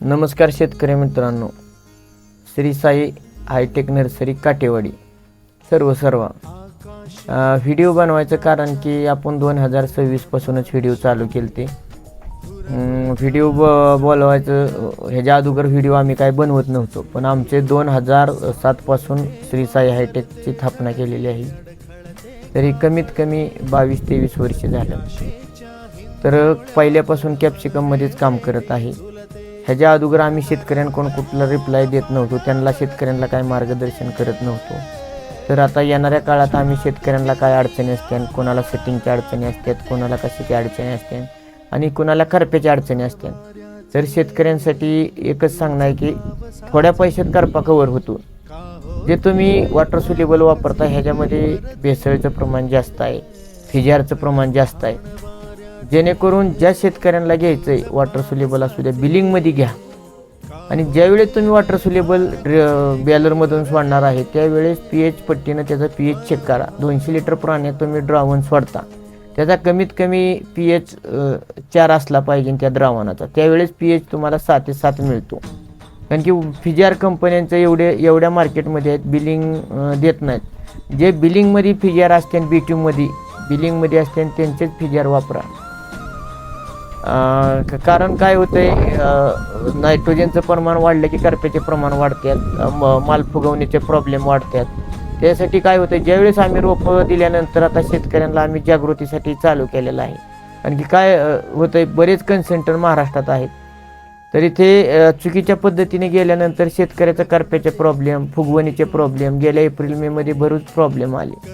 नमस्कार शेतकरी मित्रांनो, श्री साई हायटेक नर्सरी काटेवाडी सर्व व्हिडिओ बनवायचं कारण की आपण 2026 पासूनच व्हिडिओ चालू केलते। व्हिडिओ बोलवायचं ह्याच्या अगोदर व्हिडिओ आम्ही काय बनवत नव्हतो, पण आमचे 2007 पासून श्री साई हायटेकची स्थापना केलेली आहे। तरी कमीत कमी 22-23 वर्ष झालं। तर पहिल्यापासून कॅप्सिकममध्येच काम करत आहे। ह्याच्या अगोदर आम्ही शेतकऱ्यांकडून कुठला रिप्लाय देत नव्हतो, त्यांना शेतकऱ्यांना काय मार्गदर्शन करत नव्हतो। तर आता येणाऱ्या काळात आम्ही शेतकऱ्यांना काय अडचणी असतात, कोणाला सेटिंगच्या अडचणी असतात, कोणाला कशाची अडचणी असतात आणि कोणाला करप्याची अडचणी असतात, तर शेतकऱ्यांसाठी एकच सांगणं आहे की थोड्या पैशात करपा कव्हर होतो। जे तुम्ही वॉटर सोल्युबल वापरता ह्याच्यामध्ये भेसळचं प्रमाण जास्त आहे, फिजारचं प्रमाण जास्त आहे। जेणेकरून ज्या शेतकऱ्यांना घ्यायचं आहे वॉटर सोल्युबल असू द्या, बिलिंगमध्ये घ्या। आणि ज्यावेळेस तुम्ही वॉटर सोल्युबल बॅलरमधून सोडणार आहे त्यावेळेस पीएच पट्टीनं त्याचा पीएच चेक करा। 200 लिटर पाण्यात तुम्ही द्रावण सोडता, त्याचा कमीत कमी पीएच 4 असला पाहिजे त्या द्रावणाचा, त्यावेळेस पीएच तुम्हाला 7 ते 7 मिळतो। कारण की फिजार कंपन्यांचं एवढ्या मार्केटमध्ये आहेत, बिलिंग देत नाहीत। जे बिलिंगमध्ये फिजार असते बीट्यूमध्ये बिलिंगमध्ये असते त्यांचेच फिजार वापरा। कारण काय होतंय, नायट्रोजनचं प्रमाण वाढलं की करप्याचे प्रमाण वाढतात, माल फुगवण्याचे प्रॉब्लेम वाढतात। त्यासाठी काय होतं, ज्यावेळेस आम्ही रोपं दिल्यानंतर आता शेतकऱ्यांना आम्ही जागृतीसाठी चालू केलेलं आहे। कारण की काय होतंय, बरेच कन्सेंटर महाराष्ट्रात आहेत, तर इथे चुकीच्या पद्धतीने गेल्यानंतर शेतकऱ्याचा करप्याचे प्रॉब्लेम, फुगवणीचे प्रॉब्लेम गेल्या एप्रिल-मे मध्ये बरेच प्रॉब्लेम आले।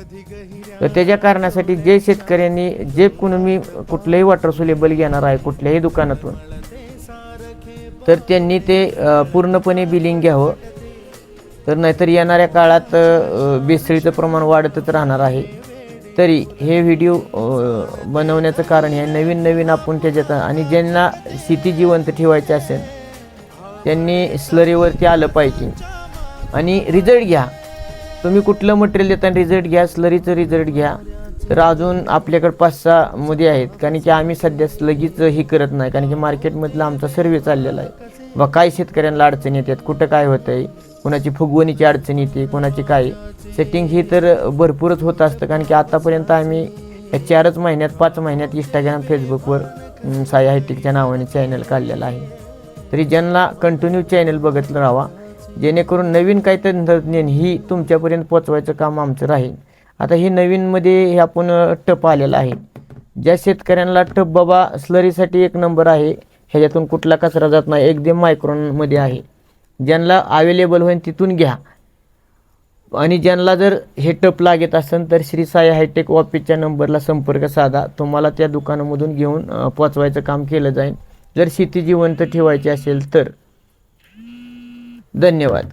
तर त्याच्या कारणासाठी जे शेतकऱ्यांनी जे कोणी कुठलंही वॉटर सोल्युबल घेणार आहे कुठल्याही दुकानातून, तर त्यांनी ते पूर्णपणे बिलिंग घ्यावं। तर नाहीतर येणाऱ्या काळात भेसळीचं प्रमाण वाढतच राहणार आहे। तरी हे व्हिडिओ बनवण्याचं कारण हे नवीन आपण त्याच्यात, आणि ज्यांना शेती जिवंत ठेवायची असेल त्यांनी स्लरीवरती आलं पाहिजे आणि रिझल्ट घ्या। तुम्ही कुठलं मटेरियल देताना रिझल्ट घ्या, स्लरीचं रिझल्ट घ्या। तर अजून आपल्याकडे 5-6 मध्ये आहेत, कारण की आम्ही सध्या लगेच ही करत नाही, कारण की मार्केटमधला आमचा सर्वे चाललेला आहे। व काय शेतकऱ्यांना अडचणी येतात, कुठं काय होतंय, कोणाची फुगवणीची अडचण येते, कोणाची काय सेटिंग, ही तर भरपूरच होत असतं। कारण की आतापर्यंत आम्ही या 4 महिन्यात 5 महिन्यात इंस्टाग्राम फेसबुकवर साई हायटेकच्या नावाने चॅनल काढलेला आहे। तरी ज्यांना कंटिन्यू चॅनल बघत राहावा, जेणेकरून नवीन काही तंत्रज्ञान ही तुमच्यापर्यंत पोचवायचं काम आमचं राहील। आता हे नवीनमध्ये हे आपण टप आलेलं आहे। ज्या शेतकऱ्यांना टप बाबा स्लरीसाठी एक नंबर आहे, ह्याच्यातून कुठला कचरा जात नाही, एकदम मायक्रॉनमध्ये आहे, ज्यांना अवेलेबल होईल तिथून घ्या। आणि ज्यांना जर हे टप लागत असेल तर श्री साई हायटेक ऑफिसच्या नंबरला संपर्क साधा, तुम्हाला त्या दुकानामधून घेऊन पोचवायचं काम केलं जाईल, जर शेती जिवंत ठेवायची असेल तर। धन्यवाद।